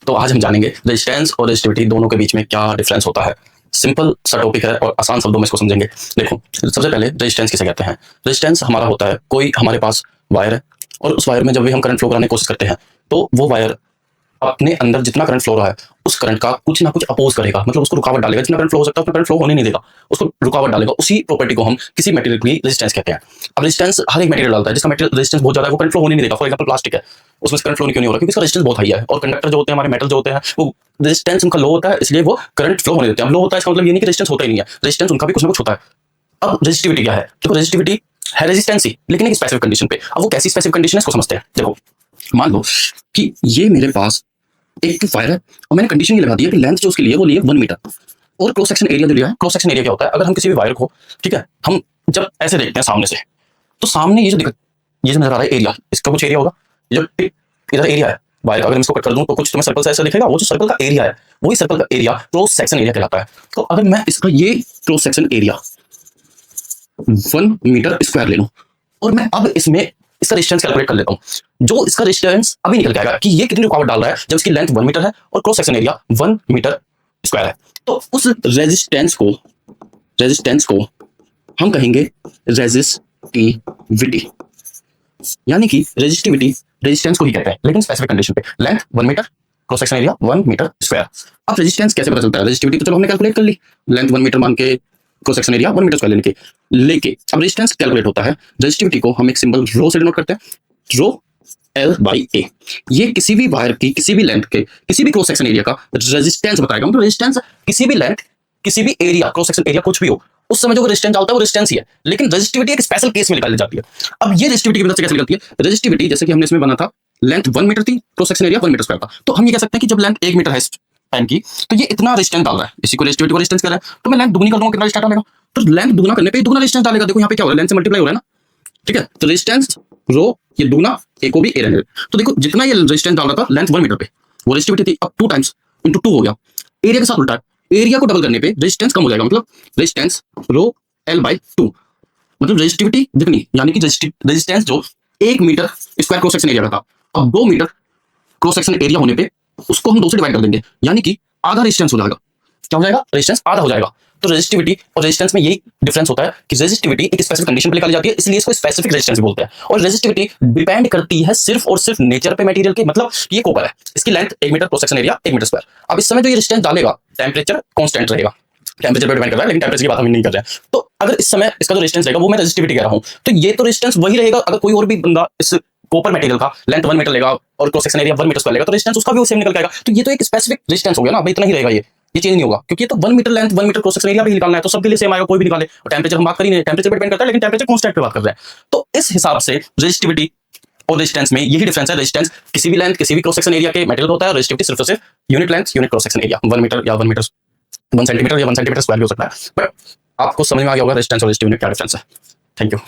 तो आज हम जानेंगे रेजिस्टेंस और रेजिस्टिविटी दोनों के बीच में क्या डिफरेंस होता है। सिंपल सा टॉपिक है और आसान शब्दों में इसको समझेंगे। देखो, सबसे पहले रेजिस्टेंस किसे कहते हैं। रेजिस्टेंस हमारा होता है, कोई हमारे पास वायर है और उस वायर में जब भी हम करंट फ्लो कराने की कोशिश करते हैं तो वो वायर अपने अंदर जितना करंट फ्लो रहा है उस करंट का कुछ ना कुछ अपोज करेगा, मतलब उसको रुकावट डालेगा। जितना करंट फ्लो हो सकता है उतना करंट फ्लो होने नहीं देगा, उसको रुकावट डालेगा। उसी प्रॉपर्टी को हम किसी मटेरियल की रेजिस्टेंस कहते हैं। अब रेजिस्टेंस हर एक मटेरियल डालता है जिसका मटेरियल रेजिस्टेंस बहुत ज्यादा है, वो करंट फ्लो होने नहीं देगा। फॉर एग्जांपल प्लास्टिक है, उसमें करंट फ्लो क्यों नहीं हो रहा? क्योंकि इसका रेजिस्टेंस बहुत हाई है। और कंडक्टर जो होते हैं, हमारे मेटल जो होते हैं, वो रेजिस्टेंस उनका लो होता है, इसलिए वो करंट फ्लो होने देते हैं। अब लो होता है इसका मतलब ये नहीं कि रेजिस्टेंस होता ही नहीं है, रेजिस्टेंस उनका भी कुछ ना कुछ होता है। अब रेजिस्टिविटी क्या है? देखो, रेजिस्टिविटी है रेजिस्टेंस ही, लेकिन एक स्पेसिफिक कंडीशन पे। अब वो कैसी स्पेसिफिक कंडीशन है इसको समझते हैं। देखो, मान लो कि ये मेरे पास एक वायर है और मैंने कंडीशन ये लगा दी है कि लेंथ जो उसके लिए वो लिए 1 मीटर और क्रॉस सेक्शन एरिया जो लिया है। क्रॉस सेक्शन एरिया क्या होता है? अगर हम किसी भी वायर को, ठीक है, हम जब ऐसे देखते हैं सामने से, तो सामने ये जो दिक्कत, ये जो नजर आ रहा है एरिया, इसका कुछ एरिया होगा। ये जो टिप इधर एरिया है वायर का, अगर मैं इसको कट कर दूं तो कुछ तुम्हें सर्कल से ऐसा दिखेगा। वो जो सर्कल का एरिया है, वही सर्कल का एरिया क्रॉस सेक्शन एरिया कहलाता है। तो अगर मैं इसका ये cross section area 1 metre square ले लूं और मैं अब इसमें इसका रेजिस्टेंस कैलकुलेट कर लेता हूं, जो इसका रेजिस्टेंस अभी निकल के आएगा कि ये कितनी रुकावट डाल रहा है जब इसकी लेंथ 1 मीटर है और cross section area 1 metre square है। तो उस रेजिस्टेंस को हम कहेंगे रेजिस्टिविटी। यानी कि रेजिस्टिविटी रेजिस्टेंस को ही कहते हैं, लेकिन स्पेसिफिक कंडीशन पे। Length 1 metre, cross section area 1 metre square. अब रेजिस्टेंस कैसे पता चलता है? रेजिस्टिविटी तो चलो हमने कैलकुलेट कर ली, लेंथ 1 मीटर मान के, cross section area 1 metre square लेके अब रेजिस्टेंस कैलकुलेट होता है। रेजिस्टिविटी को हम एक सिंबल रो से डिनोट करते हैं, रो L/A। ये किसी भी वायर की किसी भी लेंथ के किसी भी क्रॉस सेक्शन एरिया का रेजिस्टेंस बताएगा। मतलब रेजिस्टेंस किसी भी लेंथ, किसी भी एरिया, क्रॉस सेक्शन एरिया कुछ भी हो, उस समय जो रेजिस्टेंस डालता है वो रेजिस्टेंस ही है। लेकिन रेजिस्टिविटी एक स्पेशल केस में निकाली जाती है। अब ये रेजिस्टिविटी की मदद से कैसे निकलती है? रेजिस्टिविटी जैसे कि हमने इसमें बना था, लेंथ 1 मीटर थी, cross section area 1 metre square था, तो हम ये कह सकते हैं कि जब लेंथ 1 मीटर है पेन की, तो ये इतना रेजिस्टेंस डाल रहा है, इसी को रेजिस्टिविटी को रेजिस्टेंस कह रहा है। तो मैं लेंथ दुगनी कर दूंगा, कितना रेजिस्टेंस डालेगा? तो लेंथ दुगना करने पे दुगना रेजिस्टेंस डालेगा। देखो यहाँ पे क्या हो रहा है, लेंथ से मल्टीप्लाई हो रहा है ना, ठीक है। तो रेजिस्टेंस रो ये दुगना, ए को भी ए रहने दे। तो देखो, जितना ये रेजिस्टेंस डाल रहा था लेंथ 1 मीटर पे, वो रेजिस्टिविटी थी, अब 2 टाइम्स इंटू 2 हो गया। एरिया के साथ उल्टा है, एरिया को डबल करने पे रेजिस्टेंस कम हो जाएगा, मतलब रेजिस्टेंस रो L/2, मतलब रेजिस्टिविटी जितनी, यानी कि रेजिस्टेंस जो 1 metre square cross section area का था, अब 2 मीटर क्रॉस सेक्शन एरिया होने पे उसको हम 2 से डिवाइड कर देंगे, यानी कि आधा रेजिस्टेंस हो जाएगा। क्या हो जाएगा? रेजिस्टेंस आधा हो जाएगा। तो रेजिस्टिविटी और रेजिस्टेंस में यही डिफरेंस होता है कि रेजिस्टिविटी एक स्पेसिफिक कंडीशन पे निकाली जाती है, इसलिए इसको स्पेसिफिक रेजिस्टेंस बोलते हैं। और रेजिस्टिविटी डिपेंड करती है सिर्फ और सिर्फ नेचर पे, मटेरियल के। मतलब ये कॉपर है, इसकी length 1 metre, cross section area 1 metre square. अब इस समय जो ये रेजिस्टेंस डालेगा, टेम्परेचर कांस्टेंट रहेगा, टेम्परेचर पर डिपेंड कर रहा है, लेकिन टेम्परेचर की बात हम नहीं कर रहे हैं। तो अगर इस समय इसका जो रेजिस्टेंस रहेगा वो मैं रेजिस्टिविटी कह रहा हूं, तो ये तो रेजिस्टेंस वही रहेगा। अगर कोई और भी बंदा इस कॉपर मटेरियल का लेंथ 1 मीटर लेगा और cross section area 1 metre square लेगा, तो रेजिस्टेंस उसका भी सेम निकल के आएगा। तो ये तो एक स्पेसिफिक रेजिस्टेंस हो गया ना, भाई इतना ही रहेगा, ये चेंज नहीं होगा, क्योंकि ये तो 1 metre length 1 metre cross section area भी निकालना है, तो सबके लिए सेम आएगा, कोई भी निकाले। और टेम्परेचर हम बात कर ही नहीं, टेम्परेचर पे डिपेंड करता है, लेकिन टेम्परेचर कांस्टेंट पे बात कर रहे हैं। तो इस हिसाब से रेजिस्टिविटी और रेजिस्टेंस में यही डिफरेंस है। रेजिस्टेंस किसी भी लेंथ, किसी भी क्रॉस सेक्शन एरिया के मटेरियल होता है, रेजिस्टिविटी सिर्फ और सिर्फ unit length, unit cross section area, 1 metre या 1 मीटर 1 सेंटीमीटर या 1 सेंटीमीटर स्क्वायर भी हो सकता है। बट आपको समझ में आ गया होगा रेजिस्टेंस और रेजिस्टिविटी में क्या डिफरेंस है। Thank you.